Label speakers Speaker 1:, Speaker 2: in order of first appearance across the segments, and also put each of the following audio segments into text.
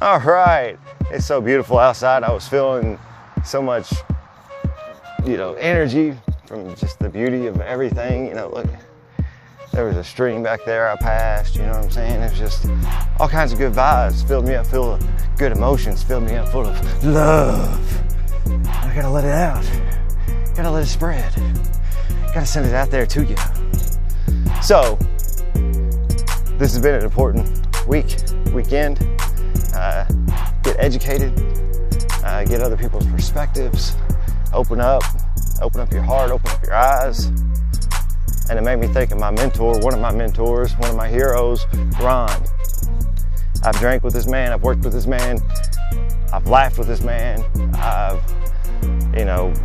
Speaker 1: All right, it's so beautiful outside. I was feeling so much, energy from just the beauty of everything. Look, there was a stream back there I passed, you know what I'm saying? It was just all kinds of good vibes, filled me up full of good emotions, filled me up full of love. I gotta let it out, gotta let it spread, gotta send it out there to you. So, this has been an important weekend. Get educated, get other people's perspectives, open up your heart, open up your eyes. And it made me think of my mentor, one of my mentors, one of my heroes, Ron. I've drank with this man, I've worked with this man, I've laughed with this man, I've,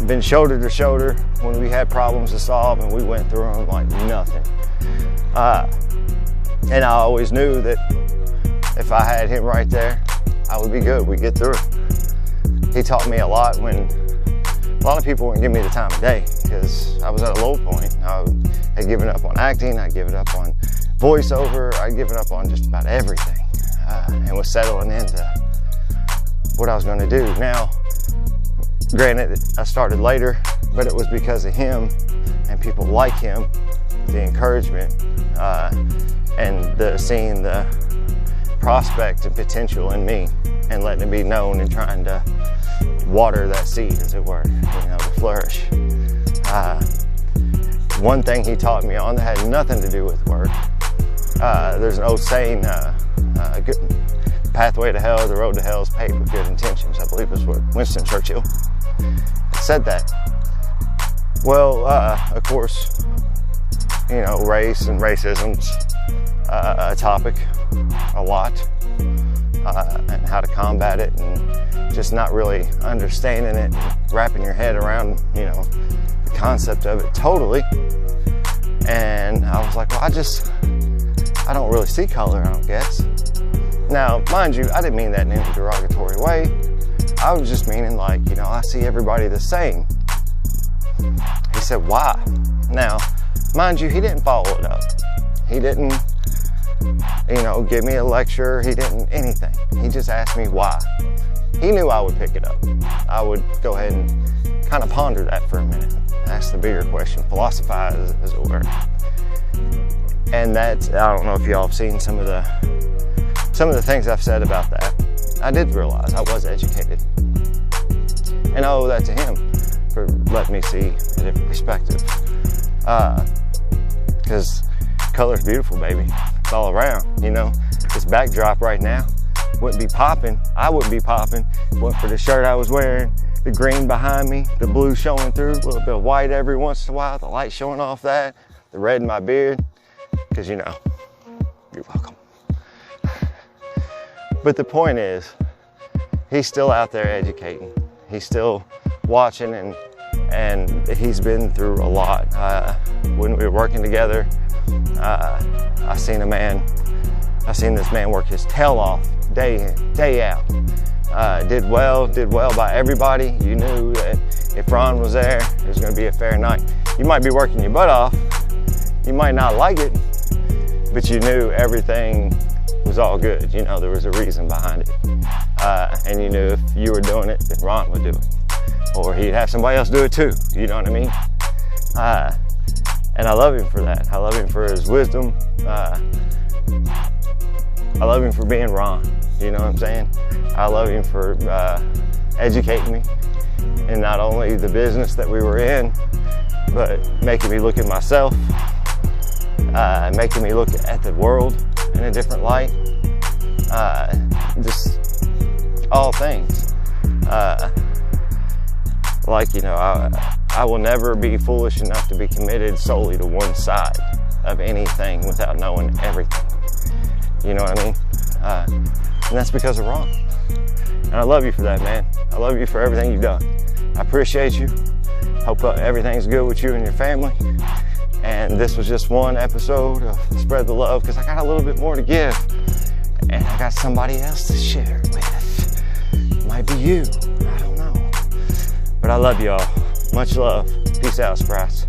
Speaker 1: been shoulder to shoulder when we had problems to solve and we went through them like nothing. And I always knew that if I had him right there, I would be good, we'd get through it. He taught me a lot when a lot of people wouldn't give me the time of day because I was at a low point. I had given up on acting, I'd given up on voiceover, I'd given up on just about everything and was settling into what I was going to do. Now, granted, I started later, but it was because of him and people like him, the encouragement and seeing the prospect and potential in me and letting it be known and trying to water that seed, as it were, to flourish. One thing he taught me on that had nothing to do with work. There's an old saying, good pathway to hell, the road to hell is paved with good intentions. I believe is what Winston Churchill said that. Well, of course, race and racism's a topic a lot, and how to combat it, and just not really understanding it, and wrapping your head around, the concept of it totally. And I was like, well, I don't really see color, I don't guess. Now, mind you, I didn't mean that in any derogatory way. I was just meaning I see everybody the same. He said, why? Now, mind you, he didn't follow it up. He didn't, give me a lecture. He didn't anything. He just asked me why. He knew I would pick it up. I would go ahead and kind of ponder that for a minute. Ask the bigger question, philosophize, as it were. And that's, I don't know if y'all have seen some of the things I've said about that. I did realize I was educated. And I owe that to him for letting me see a different perspective. Because color's beautiful, baby. It's all around, This backdrop right now wouldn't be popping. I wouldn't be popping. Went for the shirt I was wearing, the green behind me, the blue showing through, a little bit of white every once in a while, the light showing off that, the red in my beard, because you're welcome. But the point is, he's still out there educating. He's still watching, and he's been through a lot. When we were working together, I seen this man work his tail off day in, day out. Did well by everybody. You knew that if Ron was there, it was going to be a fair night. You might be working your butt off. You might not like it, but you knew everything was all good. There was a reason behind it. And you knew if you were doing it, then Ron would do it. Or he'd have somebody else do it too. You know what I mean? And I love him for that. I love him for his wisdom. I love him for being Ron. You know what I'm saying? I love him for educating me in not only the business that we were in, but making me look at myself, making me look at the world in a different light. Just all things. I will never be foolish enough to be committed solely to one side of anything without knowing everything. You know what I mean? And that's because of Ron. And I love you for that, man. I love you for everything you've done. I appreciate you. Hope everything's good with you and your family. And this was just one episode of Spread the Love, because I got a little bit more to give. And I got somebody else to share it with. Might be you. I don't know. But I love y'all. Much love. Peace out, Sprouts.